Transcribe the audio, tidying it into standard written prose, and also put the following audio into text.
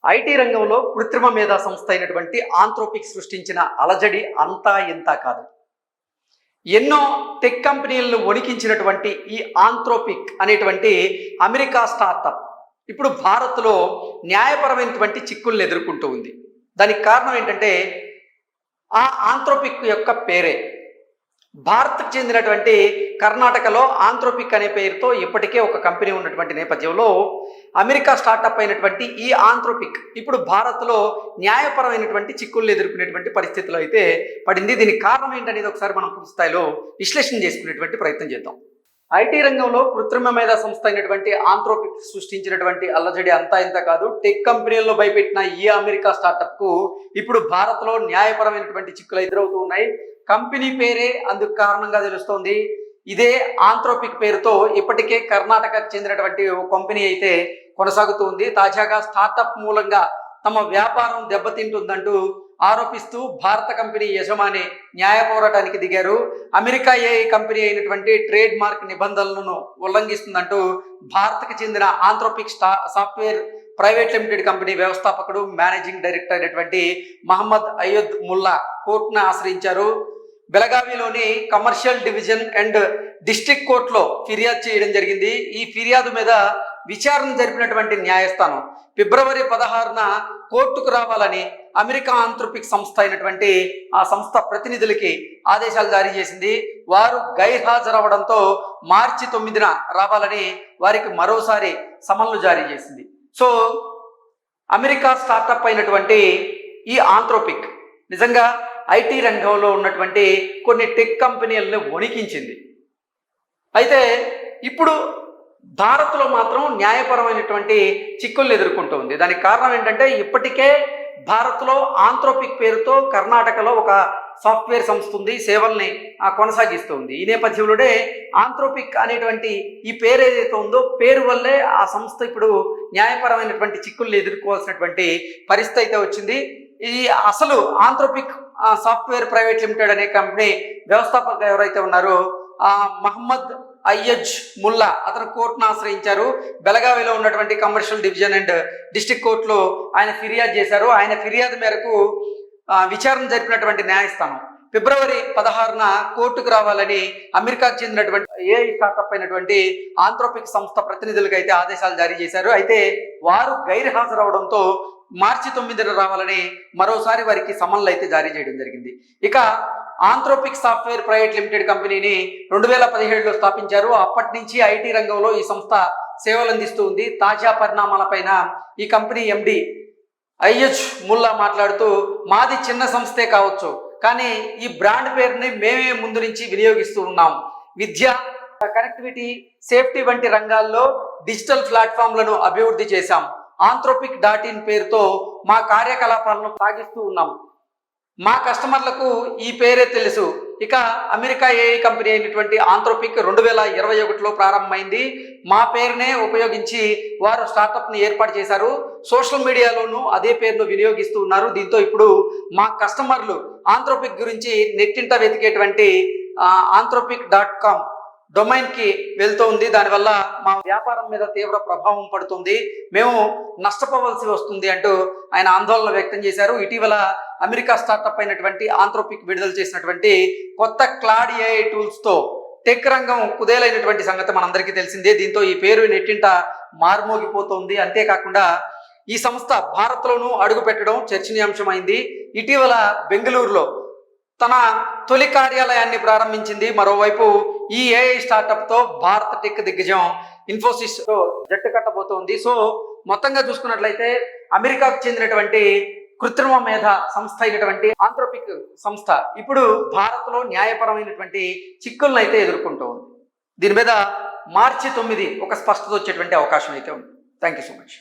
IT రంగంలో కృత్రిమ మేధా సంస్థ అయినటువంటి ఆంథ్రోపిక్ సృష్టించిన అలజడి అంతా ఇంత కాదు. ఎన్నో టెక్ కంపెనీలను వణికించినటువంటి ఈ ఆంథ్రోపిక్ అనేటువంటి అమెరికా స్టార్టప్ ఇప్పుడు భారత్లో న్యాయపరమైనటువంటి చిక్కులను ఎదుర్కొంటూ ఉంది. దానికి కారణం ఏంటంటే ఆ ఆంథ్రోపిక్ యొక్క పేరే. భారత్కు చెందినటువంటి కర్ణాటకలో ఆంథ్రోపిక్ అనే పేరుతో ఇప్పటికే ఒక కంపెనీ ఉన్నటువంటి నేపథ్యంలో అమెరికా స్టార్టప్ అయినటువంటి ఈ ఆంథ్రోపిక్ ఇప్పుడు భారత్లో న్యాయపరమైనటువంటి చిక్కులను ఎదుర్కొనేటువంటి పరిస్థితులు అయితే పడింది. దీనికి కారణం ఏంటనేది ఒకసారి మనం పూర్తి స్థాయిలో విశ్లేషణ చేసుకునేటువంటి ప్రయత్నం చేద్దాం. ఐటీ రంగంలో కృత్రిమ మేధా సంస్థ అయినటువంటి ఆంథ్రోపిక్ సృష్టించినటువంటి అల్లజడి అంతా ఇంత కాదు. టెక్ కంపెనీల్లో భయపెట్టిన ఈ అమెరికా స్టార్టప్ కు ఇప్పుడు భారత్లో న్యాయపరమైనటువంటి చిక్కులు ఎదురవుతూ ఉన్నాయి. కంపెనీ పేరే అందుకు కారణంగా తెలుస్తోంది. ఇదే ఆంథ్రోపిక్ పేరుతో ఇప్పటికే కర్ణాటకకు చెందినటువంటి ఓ కంపెనీ అయితే కొనసాగుతూ ఉంది. తాజాగా స్టార్టప్ మూలంగా తమ వ్యాపారం దెబ్బతింటుందంటూ ఆరోపిస్తూ భారత కంపెనీ యజమాని న్యాయ పోరాటానికి దిగారు. అమెరికా ఏఐ కంపెనీ అయినటువంటి ట్రేడ్ మార్క్ నిబంధనలను ఉల్లంఘిస్తుందంటూ భారత్కు చెందిన Anthropic software private limited company వ్యవస్థాపకుడు మేనేజింగ్ డైరెక్టర్ అయినటువంటి మహమ్మద్ అయ్యద్ ముల్లా కోర్టును ఆశ్రయించారు. బెలగావిలోని కమర్షియల్ డివిజన్ అండ్ డిస్ట్రిక్ట్ కోర్టులో ఫిర్యాదు చేయడం జరిగింది. ఈ ఫిర్యాదు మీద విచారణ జరిపినటువంటి న్యాయస్థానం ఫిబ్రవరి 16న కోర్టుకు రావాలని అమెరికా ఆంథ్రోపిక్ సంస్థ అయినటువంటి ఆ సంస్థ ప్రతినిధులకి ఆదేశాలు జారీ చేసింది. వారు గైర్హాజరవడంతో మార్చి 9న రావాలని వారికి మరోసారి సమన్లు జారీ చేసింది. సో అమెరికా స్టార్టప్ అయినటువంటి ఈ ఆంథ్రోపిక్ నిజంగా ఐటీ రంగంలో ఉన్నటువంటి కొన్ని టెక్ కంపెనీలను వణికించింది. అయితే ఇప్పుడు భారత్లో మాత్రం న్యాయపరమైనటువంటి చిక్కులను ఎదుర్కొంటూ ఉంది. దానికి కారణం ఏంటంటే ఇప్పటికే భారత్లో ఆంథ్రోపిక్ పేరుతో కర్ణాటకలో ఒక సాఫ్ట్వేర్ సంస్థ ఉంది, సేవల్ని కొనసాగిస్తుంది. ఈ నేపథ్యంలోనే ఆంథ్రోపిక్ అనేటువంటి ఈ పేరు ఏదైతే ఉందో పేరు వల్లే ఆ సంస్థ ఇప్పుడు న్యాయపరమైనటువంటి చిక్కులను ఎదుర్కోవాల్సినటువంటి పరిస్థితి అయితే వచ్చింది. ఈ అసలు ఆంథ్రోపిక్ సాఫ్ట్వేర్ ప్రైవేట్ లిమిటెడ్ అనే కంపెనీ వ్యవస్థాపకులు ఎవరైతే ఉన్నారో మహమ్మద్ అయ్యజ్ ముల్లా అతను కోర్టును ఆశ్రయించారు. బెలగావిలో ఉన్నటువంటి కమర్షియల్ డివిజన్ అండ్ డిస్ట్రిక్ట్ కోర్టులో ఆయన ఫిర్యాదు చేశారు. ఆయన ఫిర్యాదు మేరకు విచారణ జరిపినటువంటి న్యాయస్థానం ఫిబ్రవరి 16న కోర్టుకు రావాలని అమెరికాకు చెందినటువంటి ఏఐ స్టార్టప్ అయినటువంటి ఆంథ్రోపిక్ సంస్థ ప్రతినిధులకు అయితే ఆదేశాలు జారీ చేశారు. అయితే వారు గైర్హాజరవడంతో మార్చి 9న రావాలని మరోసారి వారికి సమన్లు అయితే జారీ చేయడం జరిగింది. ఇక ఆంథ్రోపిక్ సాఫ్ట్వేర్ ప్రైవేట్ లిమిటెడ్ కంపెనీని 2017లో స్థాపించారు. అప్పటి నుంచి ఐటీ రంగంలో ఈ సంస్థ సేవలు అందిస్తూ ఉంది. తాజా పరిణామాలపైన ఈ కంపెనీ ఎండి అయ్యజ్ ముల్లా మాట్లాడుతూ మాది చిన్న సంస్థే కావచ్చు, కానీ ఈ బ్రాండ్ పేరుని మేమే ముందు నుంచి వినియోగిస్తూ ఉన్నాం. విద్య, కనెక్టివిటీ, సేఫ్టీ వంటి రంగాల్లో డిజిటల్ ప్లాట్ఫామ్లను అభివృద్ధి చేశాం. ఆంథ్రోపిక్.in పేరుతో మా కార్యకలాపాలను సాగిస్తూ ఉన్నాం. మా కస్టమర్లకు ఈ పేరే తెలుసు. ఇక అమెరికా ఏఐ కంపెనీ అయినటువంటి ఆంథ్రోపిక్ 2021లో ప్రారంభమైంది. మా పేరునే ఉపయోగించి వారు స్టార్టప్ని ఏర్పాటు చేశారు. సోషల్ మీడియాలోనూ అదే పేరును వినియోగిస్తూ ఉన్నారు. దీంతో ఇప్పుడు మా కస్టమర్లు ఆంథ్రోపిక్ గురించి నెట్టింట వెతికేటువంటి anthropic.com డొమైన్కి వెళ్తూ ఉంది. దానివల్ల మా వ్యాపారం మీద తీవ్ర ప్రభావం పడుతుంది, మేము నష్టపోవలసి వస్తుంది అంటూ ఆయన ఆందోళన వ్యక్తం చేశారు. ఇటీవల అమెరికా స్టార్టప్ అయినటువంటి ఆంథ్రోపిక్ విడుదల చేసినటువంటి కొత్త క్లాడ్ ఏఐ టూల్స్తో టెక్ రంగం కుదేలైనటువంటి సంగతి మనందరికీ తెలిసిందే. దీంతో ఈ పేరు నెట్టింట మారుమోగిపోతుంది. అంతేకాకుండా ఈ సంస్థ భారత్లోనూ అడుగు పెట్టడం చర్చనీయాంశమైంది. ఇటీవల బెంగళూరులో తన తొలి కార్యాలయాన్ని ప్రారంభించింది. మరోవైపు ఈ ఏఐ స్టార్టప్తో భారత టెక్ దిగ్గజం ఇన్ఫోసిస్తో జట్టు కట్టబోతోంది. సో మొత్తంగా చూసుకున్నట్లయితే అమెరికాకు చెందినటువంటి కృత్రిమ మేధ సంస్థ అయినటువంటి ఆంథ్రోపిక్ సంస్థ ఇప్పుడు భారత్లో న్యాయపరమైనటువంటి చిక్కులను అయితే ఎదుర్కొంటూ ఉంది. దీని మీద మార్చి 9 ఒక స్పష్టత వచ్చేటువంటి అవకాశం అయితే ఉంది. Thank you so much.